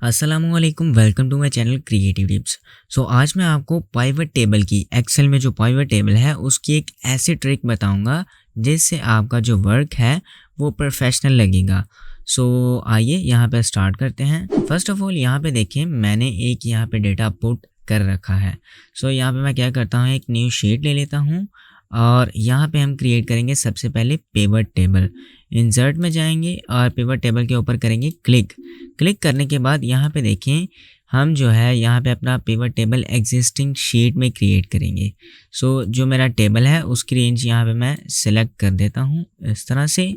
अस्सलामुअलैकुम, welcome to my channel creative tips. आज मैं आपको पाइवट टेबल की एक्सेल में जो पाइवट टेबल है उसकी एक ऐसी ट्रिक बताऊंगा जिससे आपका जो वर्क है वो प्रोफेशनल लगेगा। आइए यहाँ पे स्टार्ट करते हैं। फर्स्ट ऑफ ऑल यहाँ पे देखिए मैंने एक यहाँ पे डेटा पुट कर रखा है। यहाँ पे मैं क्या करता हूँ, एक न्यू शीट ले लेता हूँ और यहाँ पे हम क्रिएट करेंगे सबसे पहले पिवट टेबल। इंसर्ट में जाएंगे और पिवट टेबल के ऊपर करेंगे क्लिक। क्लिक करने के बाद यहाँ पे देखें हम जो है यहाँ पे अपना पिवट टेबल एग्जिस्टिंग शीट में क्रिएट करेंगे। जो मेरा टेबल है उसकी रेंज यहाँ पे मैं सिलेक्ट कर देता हूँ इस तरह से।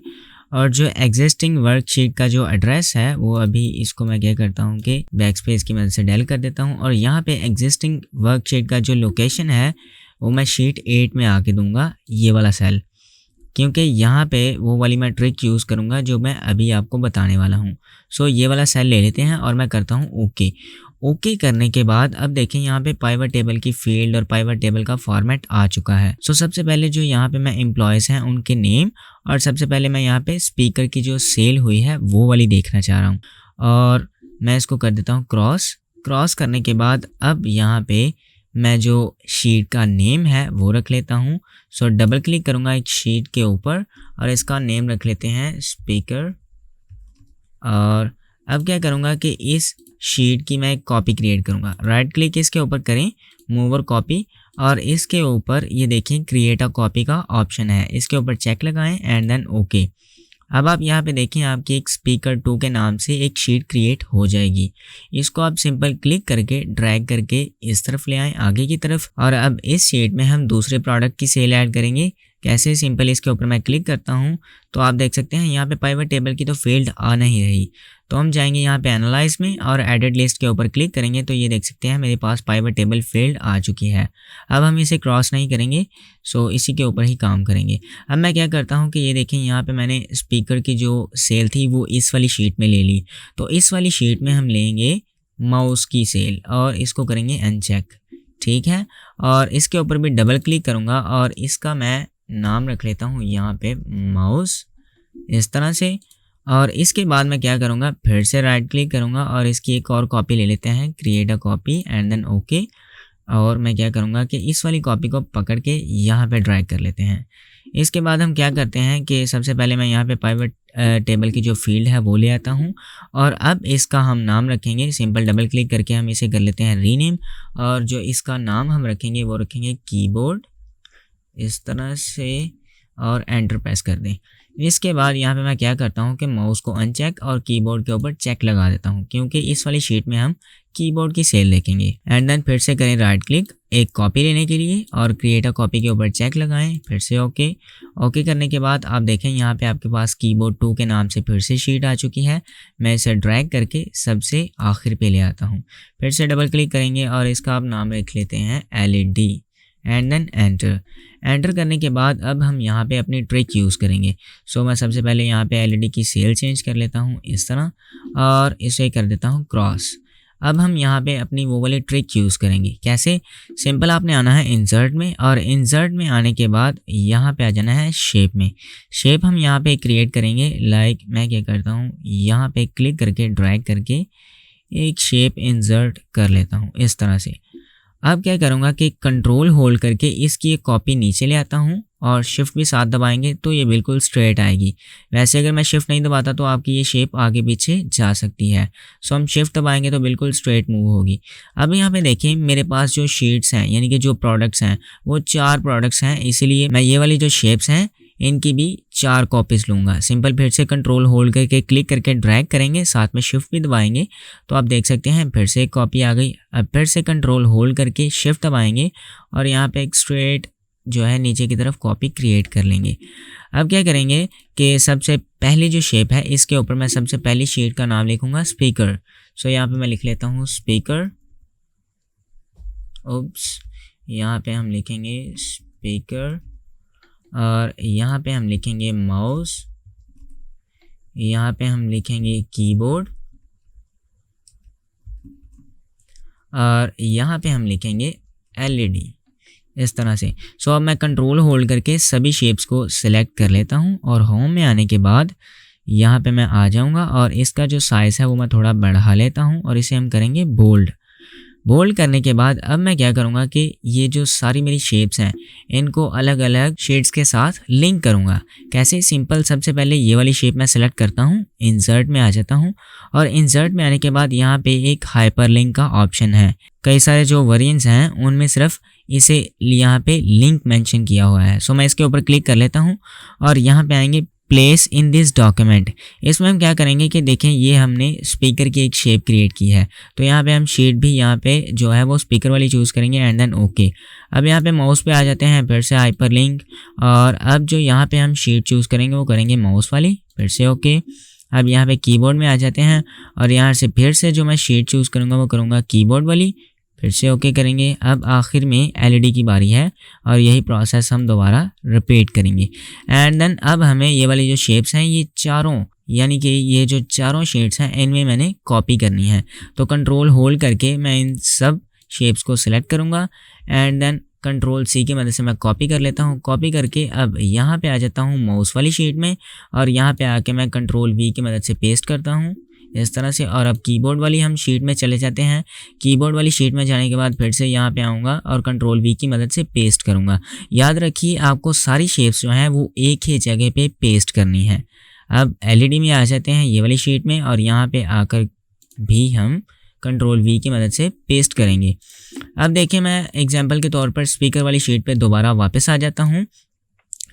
और जो एग्जिस्टिंग वर्कशीट का जो एड्रेस है वो अभी इसको मैं क्या करता हूँ कि बैकस्पेस की मदद से डेल कर देता हूँ। और यहाँ पे एग्जिस्टिंग वर्कशीट का जो लोकेशन है वो मैं शीट 8 में आके दूंगा, ये वाला सेल, क्योंकि यहाँ पे वो वाली मैं ट्रिक यूज़ करूँगा जो मैं अभी आपको बताने वाला हूँ। ये वाला सेल ले लेते हैं और मैं करता हूँ ओके। ओके करने के बाद अब देखें यहाँ पे पाइवट टेबल की फील्ड और पाइवट टेबल का फॉर्मेट आ चुका है। सबसे पहले जो यहाँ पे मैं एम्प्लॉयज़ हैं उनके नेम, और सबसे पहले मैं यहाँ पे स्पीकर की जो सेल हुई है वो वाली देखना चाह रहा हूँ और मैं इसको कर देता हूँ क्रॉस करने के बाद अब यहाँ पे मैं जो शीट का नेम है वो रख लेता हूँ। डबल क्लिक करूँगा एक शीट के ऊपर और इसका नेम रख लेते हैं स्पीकर। और अब क्या करूँगा कि इस शीट की मैं एक कॉपी क्रिएट करूँगा। राइट क्लिक इसके ऊपर करें, मूवर कॉपी, और इसके ऊपर ये देखें क्रिएट अ कॉपी का ऑप्शन है, इसके ऊपर चेक लगाएं एंड देन ओके। अब आप यहाँ पे देखें आपकी एक स्पीकर 2 के नाम से एक शीट क्रिएट हो जाएगी। इसको आप सिंपल क्लिक करके ड्रैग करके इस तरफ ले आएँ आगे की तरफ। और अब इस शीट में हम दूसरे प्रोडक्ट की सेल ऐड करेंगे। कैसे? सिंपल इसके ऊपर मैं क्लिक करता हूँ तो आप देख सकते हैं यहाँ पे पाइवट टेबल की तो फील्ड आ नहीं रही। तो हम जाएंगे यहाँ पे एनालाइज में और एडिट लिस्ट के ऊपर क्लिक करेंगे तो ये देख सकते हैं मेरे पास पाइवट टेबल फील्ड आ चुकी है। अब हम इसे क्रॉस नहीं करेंगे, इसी के ऊपर ही काम करेंगे। अब मैं क्या करता हूँ कि ये देखें यहाँ पे मैंने स्पीकर की जो सेल थी वो इस वाली शीट में ले ली। तो इस वाली शीट में हम लेंगे माउस की सेल और इसको करेंगे अनचेक, ठीक है। और इसके ऊपर भी डबल क्लिक करूँगा और इसका मैं नाम रख लेता हूँ यहाँ पे माउस, इस तरह से। और इसके बाद मैं क्या करूँगा, फिर से राइट क्लिक करूँगा और इसकी एक और कॉपी ले लेते हैं, create a copy and then okay. और मैं क्या करूँगा कि इस वाली कॉपी को पकड़ के यहाँ पे ड्रैग कर लेते हैं। इसके बाद हम क्या करते हैं कि सबसे पहले मैं यहाँ पे पाइवट टेबल की जो फील्ड है वो ले आता हूँ और अब इसका हम नाम रखेंगे। सिंपल डबल क्लिक करके हम इसे कर लेते हैं रीनेम, और जो इसका नाम हम रखेंगे वो रखेंगे कीबोर्ड, इस तरह से, और एंटर प्रेस कर दें। इसके बाद यहाँ पे मैं क्या करता हूँ कि माउस को अनचेक और कीबोर्ड के ऊपर चेक लगा देता हूँ, क्योंकि इस वाली शीट में हम कीबोर्ड की सेल देखेंगे। एंड देन फिर से करें राइट क्लिक एक कॉपी लेने के लिए और क्रिएट अ कॉपी के ऊपर चेक लगाएं, फिर से ओके करने के बाद आप देखें यहाँ पे आपके पास कीबोर्ड 2 के नाम से फिर से शीट आ चुकी है। मैं इसे ड्रैग करके सबसे आखिर पे ले आता हूँ, फिर से डबल क्लिक करेंगे और इसका आप नाम रख लेते हैं LED एंड देन एंटर करने के बाद अब हम यहाँ पे अपनी ट्रिक यूज़ करेंगे। मैं सबसे पहले यहाँ पे LED की सेल चेंज कर लेता हूँ इस तरह और इसे कर देता हूँ क्रॉस। अब हम यहाँ पे अपनी वो वाली ट्रिक यूज़ करेंगे। कैसे? सिंपल आपने आना है इंसर्ट में और इंसर्ट में आने के बाद यहाँ पे आ जाना है शेप में। शेप हम यहाँ पे क्रिएट करेंगे। लाइक मैं क्या करता हूँ, यहाँ पे क्लिक करके ड्रैग करके एक शेप इंसर्ट कर लेता हूँ इस तरह से। अब क्या करूँगा कि कंट्रोल होल्ड करके इसकी एक कॉपी नीचे ले आता हूँ और शिफ्ट भी साथ दबाएंगे तो ये बिल्कुल स्ट्रेट आएगी। वैसे अगर मैं शिफ्ट नहीं दबाता तो आपकी ये शेप आगे पीछे जा सकती है। हम शिफ्ट दबाएंगे तो बिल्कुल स्ट्रेट मूव होगी। अब यहाँ पे देखें मेरे पास जो शीट्स हैं यानी कि जो प्रोडक्ट्स हैं वो 4 प्रोडक्ट्स हैं, इसीलिए मैं ये वाली जो शेप्स हैं इनकी भी 4 कॉपीज़ लूँगा। सिंपल फिर से कंट्रोल होल्ड करके क्लिक करके ड्रैग करेंगे, साथ में शिफ्ट भी दबाएंगे तो आप देख सकते हैं फिर से एक कॉपी आ गई। अब फिर से कंट्रोल होल्ड करके शिफ्ट दबाएंगे और यहाँ पे एक स्ट्रेट जो है नीचे की तरफ कॉपी क्रिएट कर लेंगे। अब क्या करेंगे कि सबसे पहली जो शेप है इसके ऊपर मैं सबसे पहली शीट का नाम लिखूँगा स्पीकर। यहाँ पे मैं लिख लेता हूँ स्पीकर। यहाँ पे हम लिखेंगे स्पीकर और यहाँ पे हम लिखेंगे माउस, यहाँ पे हम लिखेंगे कीबोर्ड और यहाँ पे हम लिखेंगे LED, इस तरह से। अब मैं कंट्रोल होल्ड करके सभी शेप्स को सिलेक्ट कर लेता हूँ और होम में आने के बाद यहाँ पे मैं आ जाऊँगा और इसका जो साइज़ है वो मैं थोड़ा बढ़ा लेता हूँ और इसे हम करेंगे बोल्ड। बोल्ड करने के बाद अब मैं क्या करूँगा कि ये जो सारी मेरी शेप्स हैं इनको अलग अलग शेड्स के साथ लिंक करूँगा। कैसे? सिंपल, सबसे पहले ये वाली शेप मैं सेलेक्ट करता हूँ, इंसर्ट में आ जाता हूँ और इंसर्ट में आने के बाद यहाँ पे एक हाइपरलिंक का ऑप्शन है। कई सारे जो वेरिएंट्स हैं उनमें सिर्फ इसे यहाँ पे लिंक मेंशन किया हुआ है। सो मैं इसके ऊपर क्लिक कर लेता हूँ और यहाँ पे आएंगे प्लेस इन दिस डॉक्यूमेंट। इसमें हम क्या करेंगे कि देखें ये हमने स्पीकर की एक शेप क्रिएट की है, तो यहाँ पे हम शेड भी यहाँ पे जो है वो स्पीकर वाली चूज़ करेंगे एंड देन ओके। अब यहाँ पे माउस पे आ जाते हैं, फिर से हाइपरलिंक, और अब जो यहाँ पे हम शेड चूज़ करेंगे वो करेंगे माउस वाली, फिर से ओके। अब यहाँ पे कीबोर्ड में आ जाते हैं और यहाँ से फिर से जो मैं शेड चूज़ करूँगा वो करूँगा कीबोर्ड वाली, फिर से ओके करेंगे। अब आखिर में एलईडी की बारी है और यही प्रोसेस हम दोबारा रिपीट करेंगे एंड देन अब हमें ये वाली जो शेप्स हैं ये चारों, यानी कि ये जो चारों शेड्स हैं इनमें मैंने कॉपी करनी है। तो कंट्रोल होल्ड करके मैं इन सब शेप्स को सिलेक्ट करूँगा एंड देन कंट्रोल सी की मदद से मैं कॉपी कर लेता हूँ। कॉपी करके अब यहाँ पे आ जाता हूँ माउस वाली शीट में और यहाँ पे आके मैं कंट्रोल वी की मदद से पेस्ट करता हूँ इस तरह से। और अब कीबोर्ड वाली हम शीट में चले जाते हैं। कीबोर्ड वाली शीट में जाने के बाद फिर से यहाँ पे आऊँगा और कंट्रोल वी की मदद से पेस्ट करूँगा। याद रखिए आपको सारी शेप्स जो हैं वो एक ही जगह पे पेस्ट करनी है। अब एलईडी में आ जाते हैं ये वाली शीट में और यहाँ पे आकर भी हम कंट्रोल वी की मदद से पेस्ट करेंगे। अब देखिए मैं एग्जाम्पल के तौर पर स्पीकर वाली शीट पर दोबारा वापस आ जाता हूँ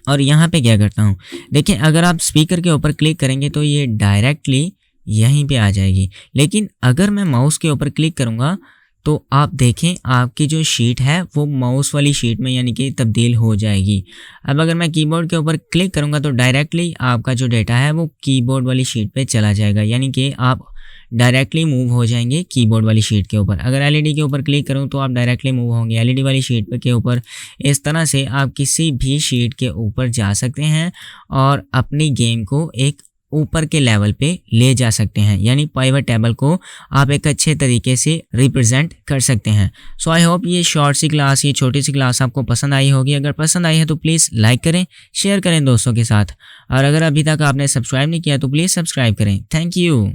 और यहाँ पे क्या करता हूँ, देखिए अगर आप स्पीकर के ऊपर क्लिक करेंगे तो ये डायरेक्टली यहीं पे आ जाएगी, लेकिन अगर मैं माउस के ऊपर क्लिक करूँगा तो आप देखें आपकी जो शीट है वो माउस वाली शीट में यानी कि तब्दील हो जाएगी। अब अगर मैं कीबोर्ड के ऊपर क्लिक करूँगा तो डायरेक्टली आपका जो डेटा है वो कीबोर्ड वाली शीट पे चला जाएगा, यानी कि आप डायरेक्टली मूव हो जाएंगे कीबोर्ड वाली शीट के ऊपर। अगर एलईडी के ऊपर क्लिक करूं तो आप डायरेक्टली मूव होंगे एलईडी वाली शीट के ऊपर। इस तरह से आप किसी भी शीट के ऊपर जा सकते हैं और अपनी गेम को एक ऊपर के लेवल पे ले जा सकते हैं, यानी पाइवट टेबल को आप एक अच्छे तरीके से रिप्रेजेंट कर सकते हैं। सो आई होप ये शॉर्ट सी क्लास, ये छोटी सी क्लास आपको पसंद आई होगी। अगर पसंद आई है तो प्लीज़ लाइक करें, शेयर करें दोस्तों के साथ, और अगर अभी तक आपने सब्सक्राइब नहीं किया तो प्लीज़ सब्सक्राइब करें। Thank you.